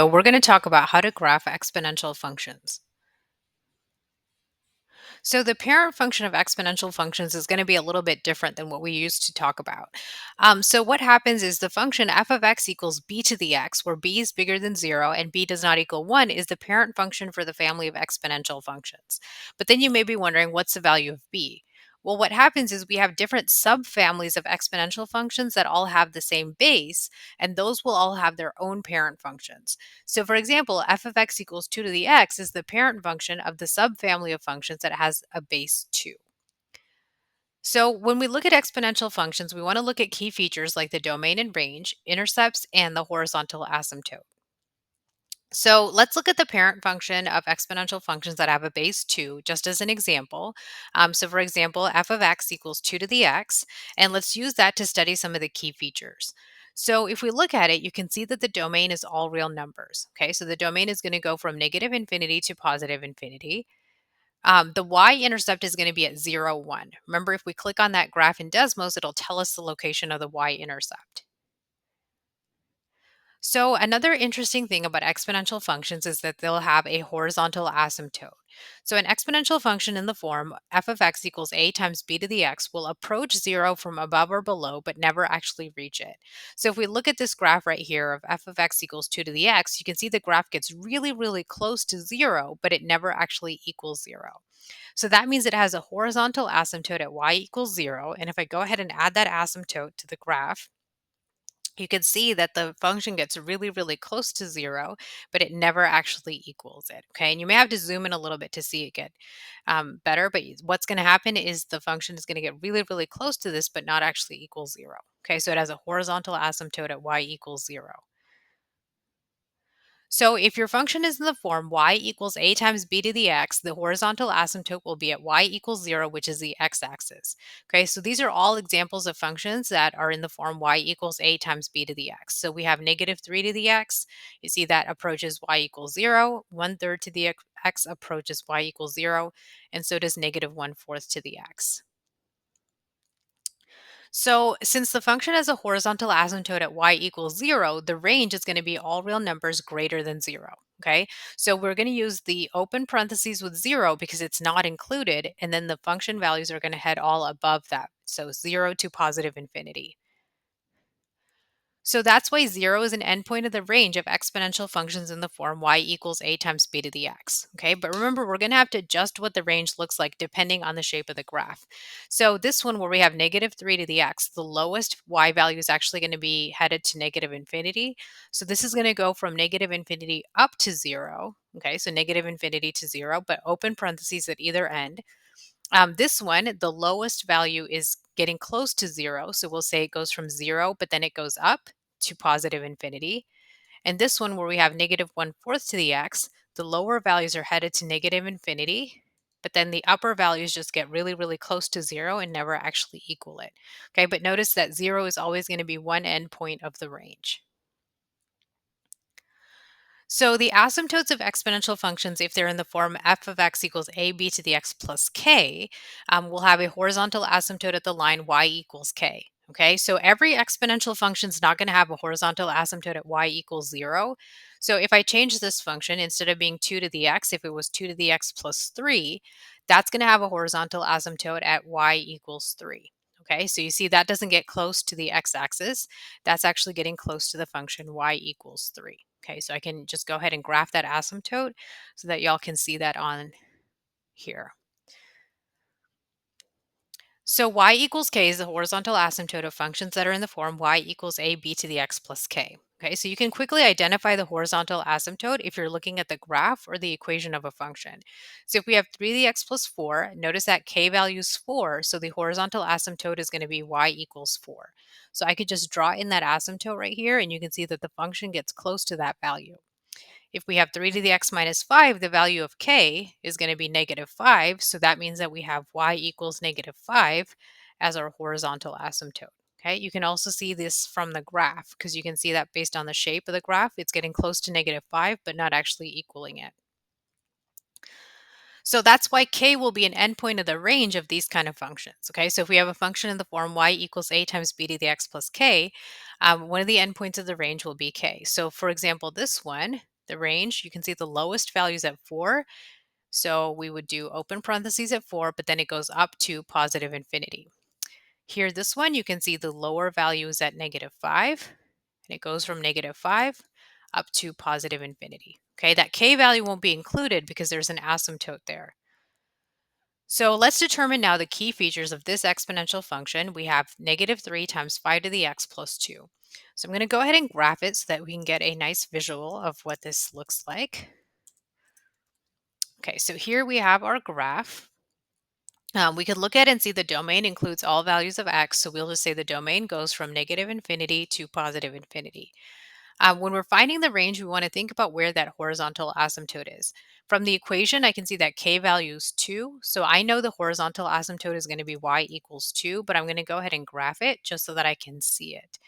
We're going to talk about how to graph exponential functions. So the parent function of exponential functions is going to be a little bit different than what we used to talk about. So what happens is the function f of x equals b to the x, where b is bigger than 0 and b does not equal 1, is the parent function for the family of exponential functions. But then you may be wondering, what's the value of b? Well, what happens is we have different subfamilies of exponential functions that all have the same base, and those will all have their own parent functions. So for example, f of x equals 2 to the x is the parent function of the subfamily of functions that has a base 2. So when we look at exponential functions, we want to look at key features like the domain and range, intercepts, and the horizontal asymptote. So let's look at the parent function of exponential functions that have a base 2, just as an example. So for example, f of x equals 2 to the x, and let's use that to study some of the key features. So if we look at it, you can see that the domain is all real numbers. Okay, so the domain is going to go from negative infinity to positive infinity. The y-intercept is going to be at 0, 1. Remember, if we click on that graph in Desmos, it'll tell us the location of the y-intercept. So another interesting thing about exponential functions is that they'll have a horizontal asymptote. So an exponential function in the form f of x equals a times b to the x will approach 0 from above or below, but never actually reach it. So if we look at this graph right here of f of x equals 2 to the x, you can see the graph gets really, really close to 0, but it never actually equals 0. So that means it has a horizontal asymptote at y equals 0. And if I go ahead and add that asymptote to the graph, you can see that the function gets really, really close to 0, but it never actually equals it. Okay. And you may have to zoom in a little bit to see it get better. But what's going to happen is the function is going to get really, really close to this, but not actually equal 0. Okay. So it has a horizontal asymptote at y equals 0. So if your function is in the form y equals a times b to the x, the horizontal asymptote will be at y equals 0, which is the x-axis. Okay, so these are all examples of functions that are in the form y equals a times b to the x. So we have negative 3 to the x. You see that approaches y equals 0. 1/3 to the x approaches y equals 0. And so does negative 1/4 to the x. So since the function has a horizontal asymptote at y equals 0, the range is going to be all real numbers greater than 0. Okay, so we're going to use the open parentheses with 0 because it's not included, and then the function values are going to head all above that. So 0 to positive infinity. So that's why 0 is an endpoint of the range of exponential functions in the form y equals a times b to the x. Okay, but remember, we're going to have to adjust what the range looks like depending on the shape of the graph. So this one where we have negative 3 to the x, the lowest y value is actually going to be headed to negative infinity. So this is going to go from negative infinity up to 0. Okay, so negative infinity to 0, but open parentheses at either end. This one, the lowest value is getting close to 0. So we'll say it goes from 0, but then it goes up to positive infinity. And this one, where we have negative 1/4 to the x, the lower values are headed to negative infinity, but then the upper values just get really, really close to 0 and never actually equal it. Okay, but notice that 0 is always going to be one endpoint of the range. So the asymptotes of exponential functions, if they're in the form f of x equals a b to the x plus k, will have a horizontal asymptote at the line y equals k. Okay, so every exponential function is not going to have a horizontal asymptote at y equals 0. So if I change this function, instead of being 2 to the x, if it was 2 to the x plus 3, that's going to have a horizontal asymptote at y equals 3. Okay, so you see that doesn't get close to the x-axis. That's actually getting close to the function y equals 3. Okay, so I can just go ahead and graph that asymptote so that y'all can see that on here. So y equals k is the horizontal asymptote of functions that are in the form y equals a b to the x plus k. Okay, so you can quickly identify the horizontal asymptote if you're looking at the graph or the equation of a function. So if we have 3 to the x plus 4, notice that k value is 4, so the horizontal asymptote is going to be y equals 4. So I could just draw in that asymptote right here, and you can see that the function gets close to that value. If we have 3 to the x minus 5, the value of k is going to be negative 5. So that means that we have y equals negative 5 as our horizontal asymptote. Okay, you can also see this from the graph because you can see that based on the shape of the graph, it's getting close to negative 5, but not actually equaling it. So that's why k will be an endpoint of the range of these kind of functions. Okay, so if we have a function in the form y equals a times b to the x plus k, one of the endpoints of the range will be k. So for example, this one, the range, you can see the lowest value is at 4. So we would do open parentheses at 4, but then it goes up to positive infinity. Here, this one, you can see the lower value is at -5, and it goes from -5 up to positive infinity. Okay, that k value won't be included because there's an asymptote there. So let's determine now the key features of this exponential function. We have -3 times 5 to the x plus 2. So I'm going to go ahead and graph it so that we can get a nice visual of what this looks like. Okay, so here we have our graph. We could look at and see the domain includes all values of x. So we'll just say the domain goes from negative infinity to positive infinity. When we're finding the range, we want to think about where that horizontal asymptote is. From the equation, I can see that k value is 2. So I know the horizontal asymptote is going to be y equals 2, but I'm going to go ahead and graph it just so that I can see it.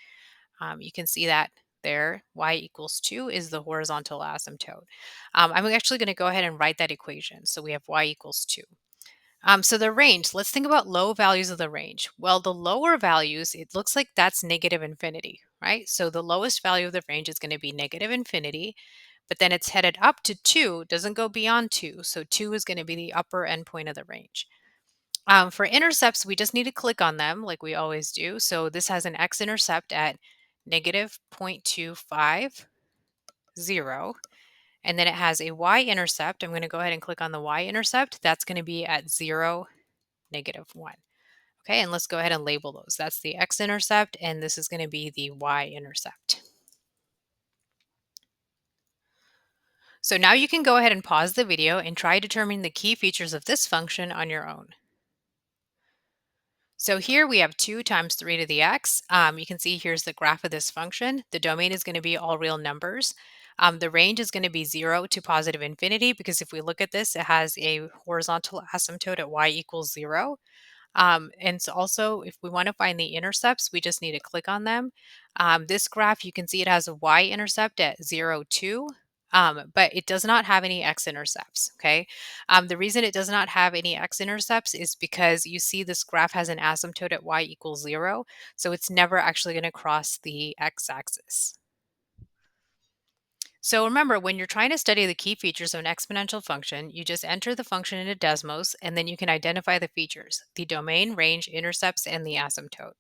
You can see that there, y equals 2 is the horizontal asymptote. I'm actually going to go ahead and write that equation. So we have y equals 2. So the range, let's think about low values of the range. Well, the lower values, it looks like that's negative infinity, right? So the lowest value of the range is going to be negative infinity, but then it's headed up to 2, doesn't go beyond 2. So 2 is going to be the upper endpoint of the range. For intercepts, we just need to click on them like we always do. So this has an x-intercept at -0.250, and then it has a y-intercept. I'm going to go ahead and click on the y-intercept. That's going to be at 0, -1. Okay, and let's go ahead and label those. That's the x-intercept, and this is going to be the y-intercept. So now you can go ahead and pause the video and try determining the key features of this function on your own. So here we have 2 times 3 to the x. You can see here's the graph of this function. The domain is going to be all real numbers. The range is going to be 0 to positive infinity because if we look at this, it has a horizontal asymptote at y equals 0. And so also, if we want to find the intercepts, we just need to click on them. This graph, you can see it has a y-intercept at 0, 2, but it does not have any x-intercepts, okay? The reason it does not have any x-intercepts is because you see this graph has an asymptote at y equals 0, so it's never actually going to cross the x-axis. So remember, when you're trying to study the key features of an exponential function, you just enter the function into Desmos, and then you can identify the features, the domain, range, intercepts, and the asymptote.